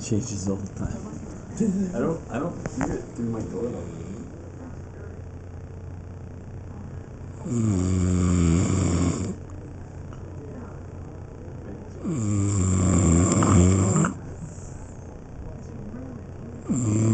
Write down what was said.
changes all the time. I don't hear it through my door though. Mm-hmm.